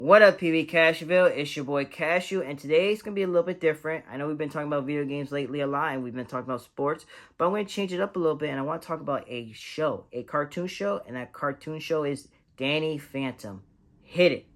What up, PB Cashville? It's your boy Cashew, and today it's going to be a little bit different. I know we've been talking about video games lately a lot, and we've been talking about sports, but I'm going to change it up a little bit, and I want to talk about a show, a cartoon show, and that cartoon show is Danny Phantom. Hit it.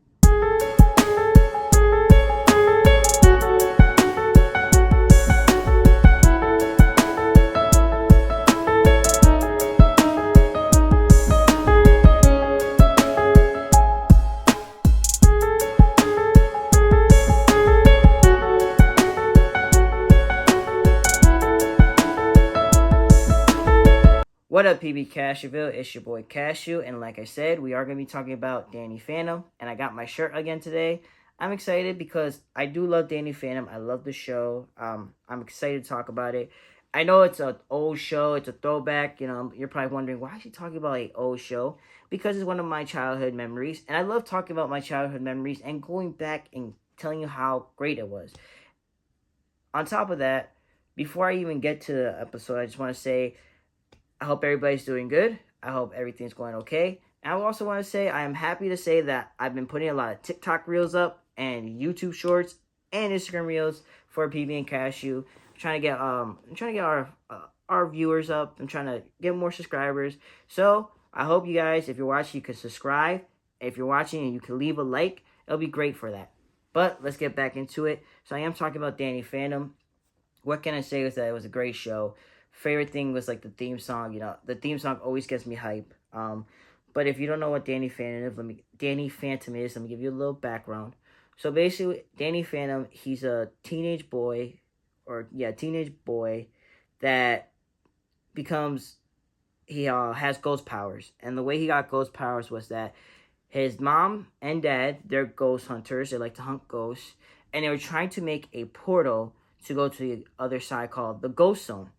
What up, PB Cashville? It's your boy Cashew, and like I said, we are going to be talking about Danny Phantom, and I got my shirt again today. I'm excited because I do love Danny Phantom. I love the show. I'm excited to talk about it. I know it's an old show. It's a throwback. You know, you're probably wondering, why is he talking about an old show? Because it's one of my childhood memories, and I love talking about my childhood memories and going back and telling you how great it was. On top of that, before I even get to the episode, I just want to say, I hope everybody's doing good. I hope everything's going okay. And I also want to say I am happy to say that I've been putting a lot of TikTok reels up and YouTube shorts and Instagram reels for PB and Cashew. I'm trying to get our viewers up. I'm trying to get more subscribers. So I hope you guys, if you're watching, you can subscribe. If you're watching and you can leave a like, it'll be great for that. But let's get back into it. So I am talking about Danny Phantom. What can I say is that it was a great show. Favorite thing was like the theme song. You know, the theme song always gets me hype. But if you don't know what Danny Phantom is, let me give you a little background. So basically, Danny Phantom, he's a teenage boy, that becomes has ghost powers, and the way he got ghost powers was that his mom and dad, they're ghost hunters. They like to hunt ghosts, and they were trying to make a portal to go to the other side called the Ghost Zone.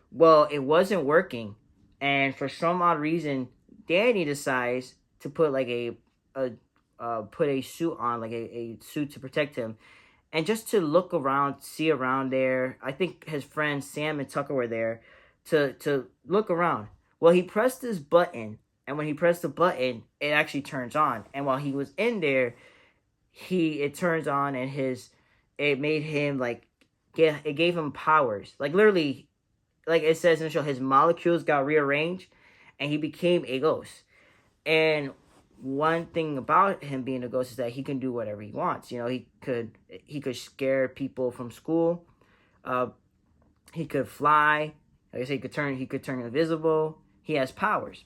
Well, it wasn't working, and for some odd reason, Danny decides to put like put a suit on, like a suit to protect him, and just to look around, see around there. I think his friends Sam and Tucker were there to look around. Well, he pressed this button, and when he pressed the button, it actually turns on. And while he was in there, it turns on, and it made him it gave him powers, like literally. Like it says in the show, his molecules got rearranged and he became a ghost. And one thing about him being a ghost is that he can do whatever he wants. You know, he could scare people from school. He could fly. Like I said, he could turn invisible. He has powers.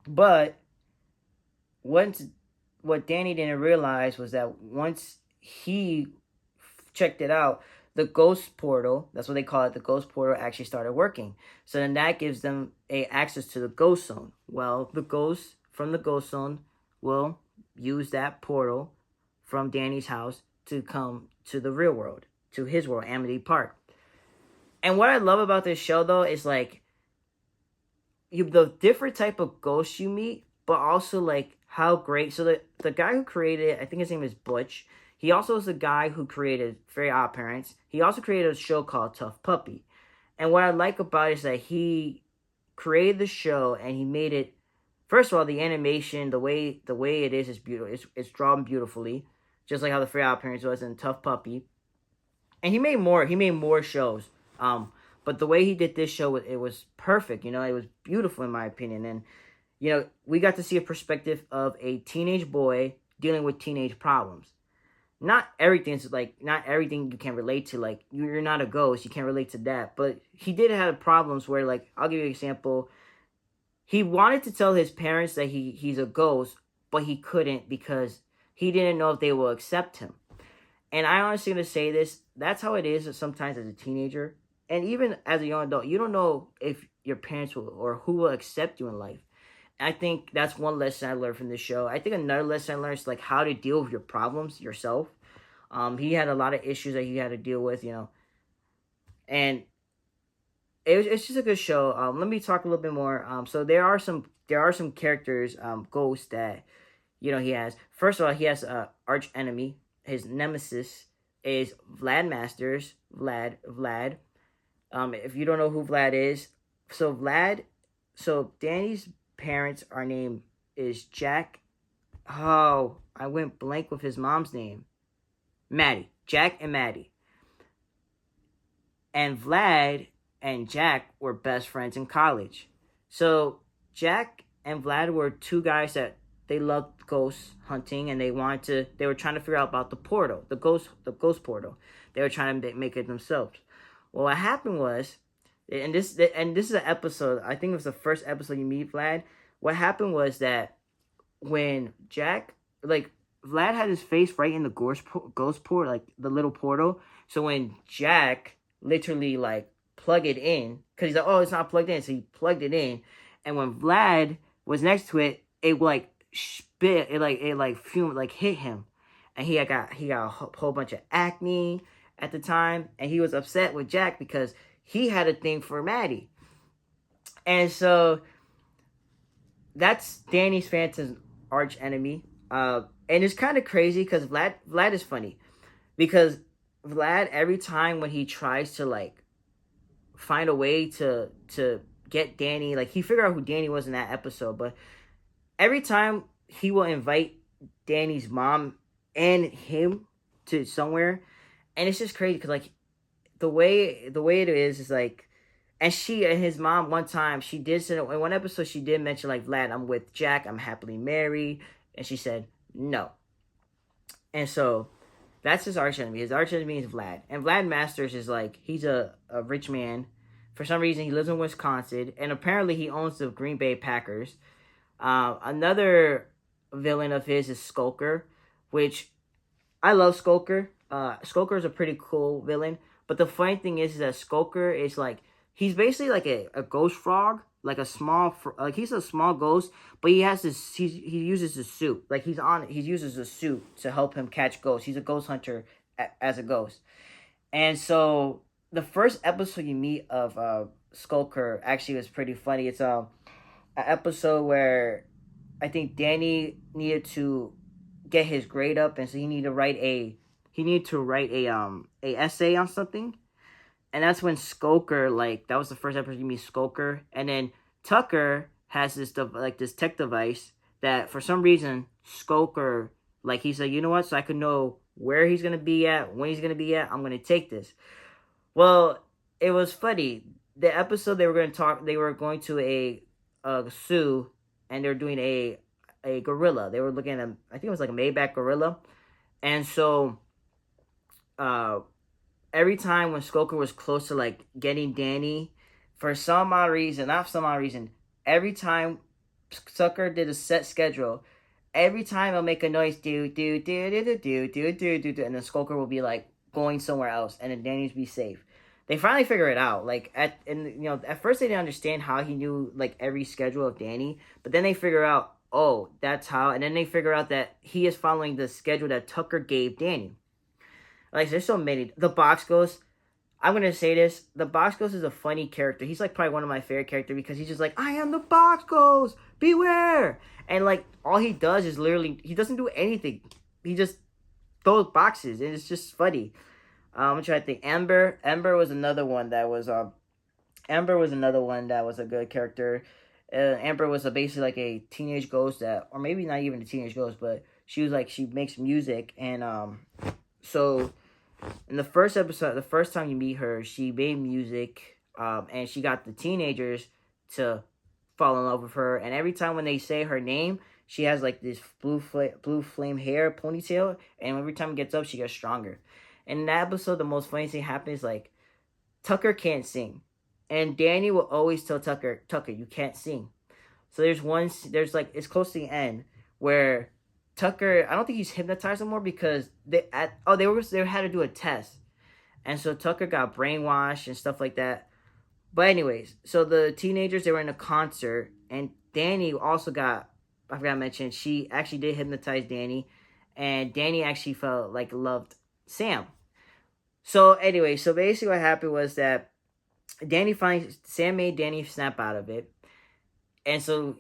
But what Danny didn't realize was that once he checked it out, the ghost portal, that's what they call it, the ghost portal actually started working. So then that gives them access to the ghost zone. Well, the ghosts from the ghost zone will use that portal from Danny's house to come to the real world, to his world, Amity Park. And what I love about this show, though, is like the different type of ghosts you meet, but also like how great. So the guy who created it, I think his name is Butch. He also is the guy who created Very Odd Parents. He also created a show called Tough Puppy. And what I like about it is that he created the show and he made it, first of all, the animation, the way it is beautiful. It's drawn beautifully, just like how the Very Odd Parents was in Tough Puppy. And he made more shows. But the way he did this show, it was perfect. You know, it was beautiful in my opinion. And, you know, we got to see a perspective of a teenage boy dealing with teenage problems. Not everything you can relate to. Like, you're not a ghost, you can't relate to that. But he did have problems where, like, I'll give you an example. He wanted to tell his parents that he's a ghost, but he couldn't because he didn't know if they will accept him. And I honestly gonna say this, that's how it is sometimes as a teenager. And even as a young adult, you don't know if your parents will or who will accept you in life. I think that's one lesson I learned from this show. I think another lesson I learned is like how to deal with your problems yourself. He had a lot of issues that he had to deal with, you know, and it's just a good show. Let me talk a little bit more. So there are some characters, ghosts that, you know, he has. First of all, he has a arch enemy. His nemesis is Vlad Masters. Vlad. If you don't know who Vlad is, so Danny's parents are named is Jack. Oh, I went blank with his mom's name. Maddie. Jack and Maddie. And Vlad and Jack were best friends in college. So Jack and Vlad were two guys that they loved ghost hunting, and they were trying to figure out about the portal, the ghost portal. They were trying to make it themselves. Well, what happened was, and this is an episode. I think it was the first episode you meet Vlad. What happened was that when Jack, like, Vlad had his face right in the ghost port, like the little portal. So when Jack literally like plug it in, because he's like, oh, it's not plugged in, so he plugged it in, and when Vlad was next to it, it like spit, it like fumed, like hit him, and he got a whole bunch of acne at the time, and he was upset with Jack because he had a thing for Maddie, and so that's Danny Phantom's arch enemy. And it's kind of crazy because Vlad is funny because Vlad, every time when he tries to like find a way to get Danny, like he figured out who Danny was in that episode, but every time he will invite Danny's mom and him to somewhere, and it's just crazy because like the way it is like, and she and his mom one time she did say in one episode she did mention like, Vlad, I'm with Jack, I'm happily married, and she said no, and so that's his arch enemy. His arch enemy is Vlad, and Vlad Masters is like, he's a rich man. For some reason, he lives in Wisconsin, and apparently he owns the Green Bay Packers. Another villain of his is Skulker, which I love Skulker. Skulker is a pretty cool villain. But the funny thing is that Skulker is like, he's basically like a ghost frog, like a small, like he's a small ghost, but he has this, he uses a suit. Like he uses a suit to help him catch ghosts. He's a ghost hunter as a ghost. And so the first episode you meet of Skulker actually was pretty funny. It's an episode where I think Danny needed to get his grade up, and so he needed to write a essay on something, and that's when Skulker, like, that was the first episode you meet Skulker, and then Tucker has this tech device that for some reason Skulker, like, he said, you know what, so I could know where he's gonna be at, when he's gonna be at, I'm gonna take this. Well, it was funny. The episode they were going to a zoo, and they were doing a gorilla. They were looking at I think it was like a Maybach gorilla, and so uh every time when Skulker was close to like getting Danny, for some odd reason, not some odd reason, every time Tucker did a set schedule, every time it'll make a noise, do, and then Skulker will be like going somewhere else, and then Danny's be safe. They finally figure it out. Like at first they didn't understand how he knew like every schedule of Danny, but then they figure out, oh, that's how, and then they figure out that he is following the schedule that Tucker gave Danny. Like, there's so many. The Box Ghost. I'm gonna say this. The Box Ghost is a funny character. He's like probably one of my favorite characters because he's just like, I am the Box Ghost. Beware. And like all he does is literally, he doesn't do anything. He just throws boxes, and it's just funny. I'm trying to think. Amber was another one that was a good character. Amber was basically like a teenage ghost that, or maybe not even a teenage ghost, but she was like, she makes music, and so in the first episode, the first time you meet her, she made music, and she got the teenagers to fall in love with her. And every time when they say her name, she has like this blue flame hair ponytail, and every time it gets up, she gets stronger. And in that episode, the most funny thing happens, like, Tucker can't sing, and Danny will always tell Tucker, you can't sing. So there's like, it's close to the end where Tucker, I don't think he's hypnotized anymore because they had to do a test, and so Tucker got brainwashed and stuff like that. But anyways, so the teenagers, they were in a concert, and Danny also got, I forgot to mention, she actually did hypnotize Danny, and Danny actually felt like loved Sam. So anyway, so basically what happened was that Sam made Danny snap out of it, and so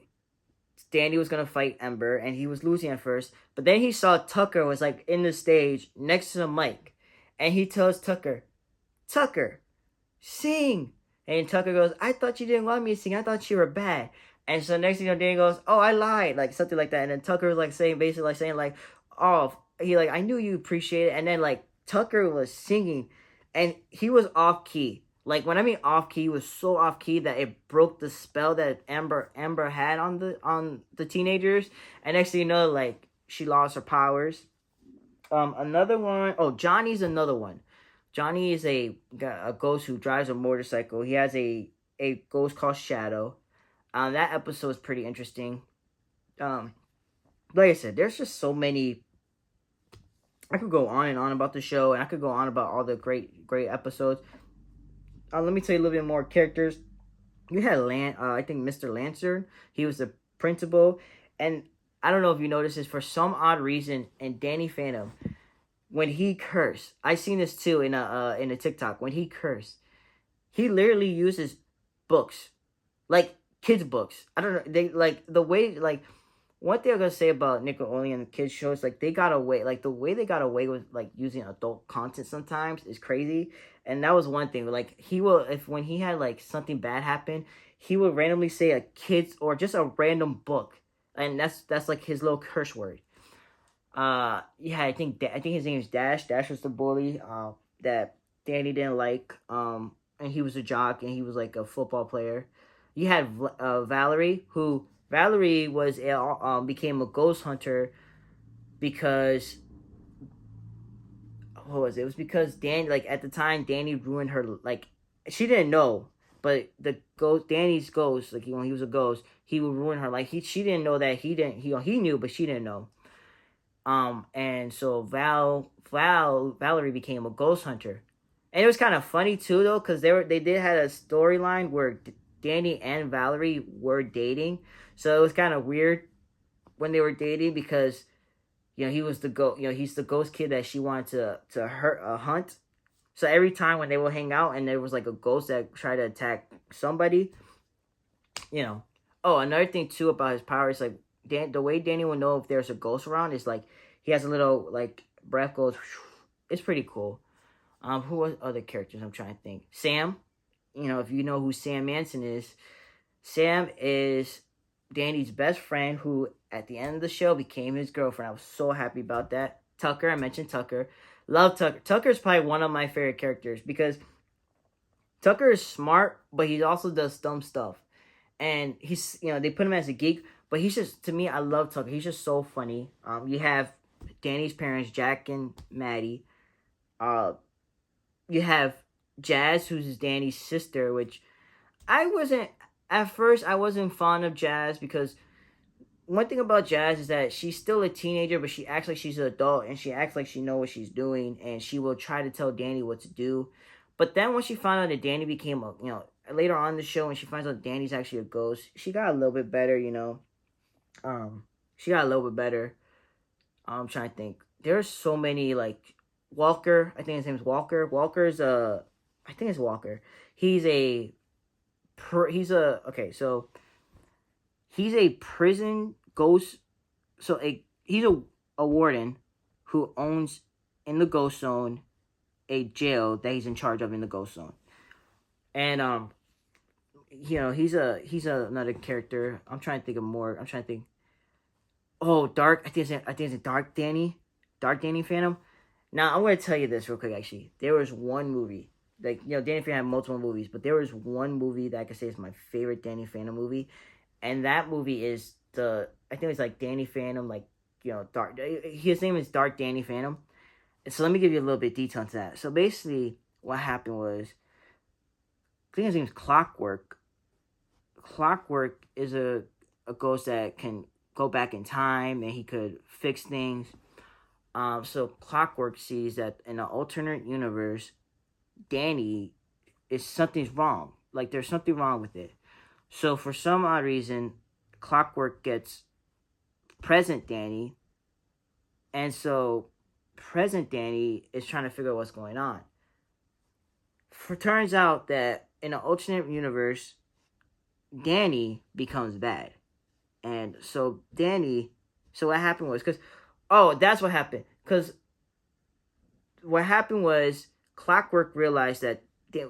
Danny was gonna fight Ember, and he was losing at first, but then he saw Tucker was like in the stage next to the mic, and he tells Tucker, sing, and Tucker goes, I thought you didn't want me to sing, I thought you were bad. And so next thing you know, Danny goes, oh, I lied, like something like that, and then Tucker was like saying, basically like saying like, off. He like, I knew you appreciate it, and then like Tucker was singing, and he was off key. Like when I mean off key, he was so off key that it broke the spell that Amber had on the teenagers. And next thing you know, like she lost her powers. Another one, oh, Johnny's another one. Johnny is a ghost who drives a motorcycle. He has a ghost called Shadow. That episode is pretty interesting. Um, like I said, there's just so many. I could go on and on about the show, and I could go on about all the great episodes. Let me tell you a little bit more characters. You had I think Mr. Lancer. He was the principal, and I don't know if you noticed this, for some odd reason, in Danny Phantom, when he cursed, I seen this too in a TikTok. When he cursed, he literally uses books, like kids books. I don't know. They like the way like one thing I'm gonna say about Nickelodeon kids shows, like they got away, like the way they got away with like using adult content sometimes is crazy. And that was one thing. Like he will, if when he had like something bad happen, he would randomly say a kid's or just a random book, and that's like his little curse word. Yeah, I think his name is Dash. Dash was the bully. That Danny didn't like. And he was a jock, and he was like a football player. You had Valerie, who Valerie was became a ghost hunter because what was it? It was because Dan, like at the time, Danny ruined her. Like she didn't know, but the ghost, Danny's ghost, like when he was a ghost, he would ruin her. Like she didn't know that he knew, but she didn't know. And so Valerie became a ghost hunter, and it was kind of funny too though, because they did had a storyline where Danny and Valerie were dating, so it was kind of weird when they were dating because he was he's the ghost kid that she wanted to hunt. So every time when they would hang out and there was like a ghost that tried to attack somebody, you know. Oh, another thing too about his power is like the way Danny will know if there's a ghost around is like he has a little like breath goes. It's pretty cool. Who was other characters? I'm trying to think. Sam, if you know who Sam Manson is, Sam is Danny's best friend who at the end of the show became his girlfriend. I was so happy about that. Tucker, I mentioned Tucker. Love Tucker. Tucker is probably one of my favorite characters because Tucker is smart, but he also does dumb stuff. And he's, they put him as a geek, but he's just, to me, I love Tucker. He's just so funny. You have Danny's parents, Jack and Maddie. You have Jazz, who's Danny's sister, which at first, I wasn't fond of Jazz because one thing about Jazz is that she's still a teenager, but she acts like she's an adult, and she acts like she knows what she's doing, and she will try to tell Danny what to do. But then when she found out that Danny became later on in the show, when she finds out Danny's actually a ghost, she got a little bit better, she got a little bit better. I'm trying to think. There's so many, like, Walker, I think his name's Walker. I think it's Walker. He's a, okay, so he's a prison ghost. So he's a warden who owns in the ghost zone a jail that he's in charge of in the ghost zone. And he's another character. I'm trying to think of more. I'm trying to think. Oh, Dark. I think it's Dark Danny. Dark Danny Phantom. Now I'm gonna tell you this real quick. Actually, there was one movie. Like, Danny Phantom had multiple movies, but there was one movie that I could say is my favorite Danny Phantom movie. And that movie is I think it's like Danny Phantom, like, Dark. His name is Dark Danny Phantom. So let me give you a little bit of detail into that. So basically, what happened was, I think his name is Clockwork. Clockwork is a ghost that can go back in time and he could fix things. So Clockwork sees that in an alternate universe, Danny something's wrong. Like there's something wrong with it. So for some odd reason, Clockwork gets present Danny, and so present Danny is trying to figure out what's going on. Turns out that in an alternate universe, Danny becomes bad, and so what happened was that's what happened. Because what happened was Clockwork realized that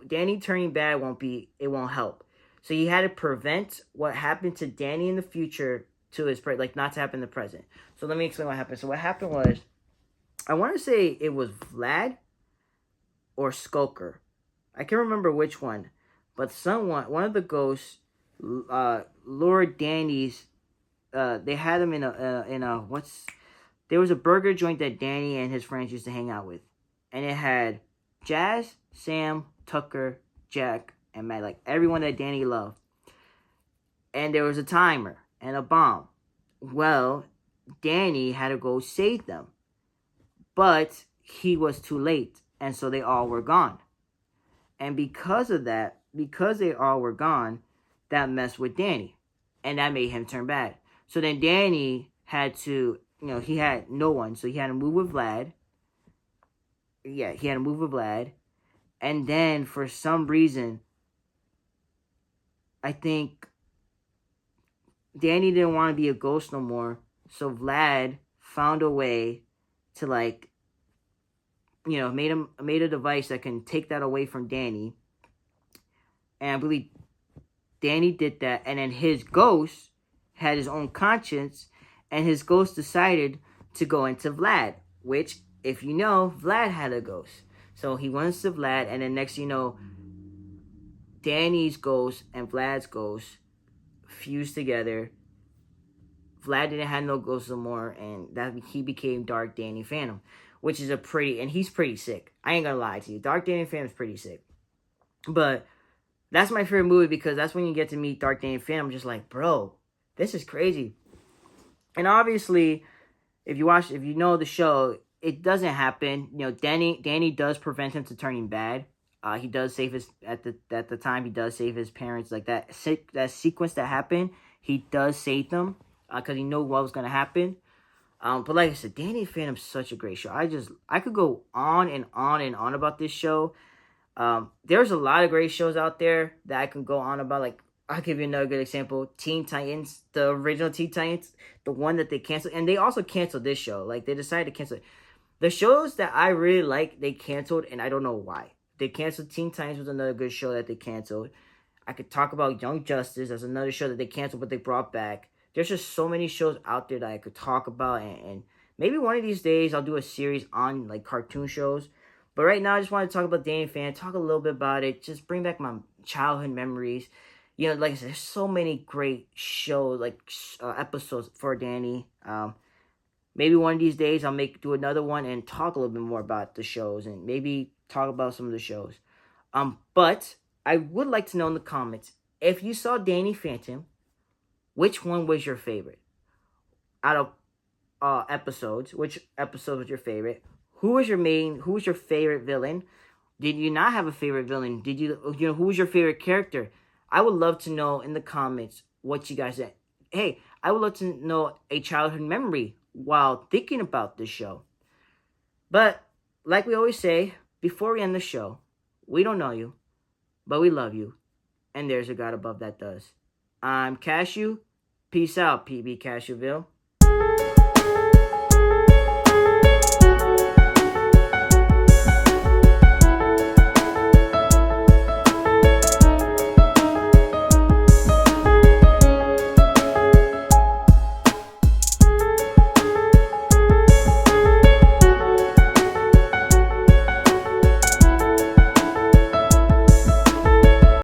Danny turning bad won't help. So he had to prevent what happened to Danny in the future to his like not to happen in the present. So let me explain what happened. So what happened was, I want to say it was Vlad or Skulker. I can't remember which one, but one of the ghosts, lured Danny's. They had him in a what's there was a burger joint that Danny and his friends used to hang out with, and it had Jazz, Sam, Tucker, Jack, and Matt, like everyone that Danny loved. And there was a timer and a bomb. Well, Danny had to go save them, but he was too late, and so they all were gone. And because of that, because they all were gone, that messed with Danny, and that made him turn bad. So then Danny had to, he had no one, so he had to move with Vlad. Yeah, he had to move with Vlad. And then for some reason, I think Danny didn't want to be a ghost no more. So Vlad found a way to made a device that can take that away from Danny. And I believe Danny did that. And then his ghost had his own conscience. And his ghost decided to go into Vlad. Which, if you know, Vlad had a ghost. So he went to Vlad. And then next you know, Danny's ghost and Vlad's ghost fused together. Vlad didn't have no ghosts no more, and that he became Dark Danny Phantom, which is and he's pretty sick. I ain't gonna lie to you, Dark Danny Phantom's pretty sick. But that's my favorite movie because that's when you get to meet Dark Danny Phantom. Just like, bro, this is crazy. And obviously, if you know the show, it doesn't happen. Danny does prevent him to turning bad. He does save his at the time. He does save his parents. Like that sequence that happened, he does save them because he knew what was gonna happen. But like I said, Danny Phantom's such a great show. I could go on and on and on about this show. There's a lot of great shows out there that I can go on about. Like, I'll give you another good example. Teen Titans, the original Teen Titans, the one that they canceled. And they also canceled this show. Like, they decided to cancel it. The shows that I really like, they canceled, and I don't know why. They canceled Teen Titans was another good show that they canceled. I could talk about Young Justice as another show that they canceled, but they brought back. There's just so many shows out there that I could talk about, and maybe one of these days I'll do a series on, like, cartoon shows. But right now, I just want to talk about Danny Phantom, talk a little bit about it, just bring back my childhood memories. Like I said, there's so many great shows, like episodes for Danny. Maybe one of these days I'll do another one and talk a little bit more about the shows and maybe talk about some of the shows. But I would like to know in the comments, if you saw Danny Phantom, which one was your favorite? Out of episodes, which episode was your favorite? Who was your favorite villain? Did you not have a favorite villain? Who was your favorite character? I would love to know in the comments what you guys said. Hey, I would love to know a childhood memory while thinking about this show. But, like we always say, before we end the show, we don't know you, but we love you. And there's a God above that does. I'm Cashew. Peace out, PB Cashewville.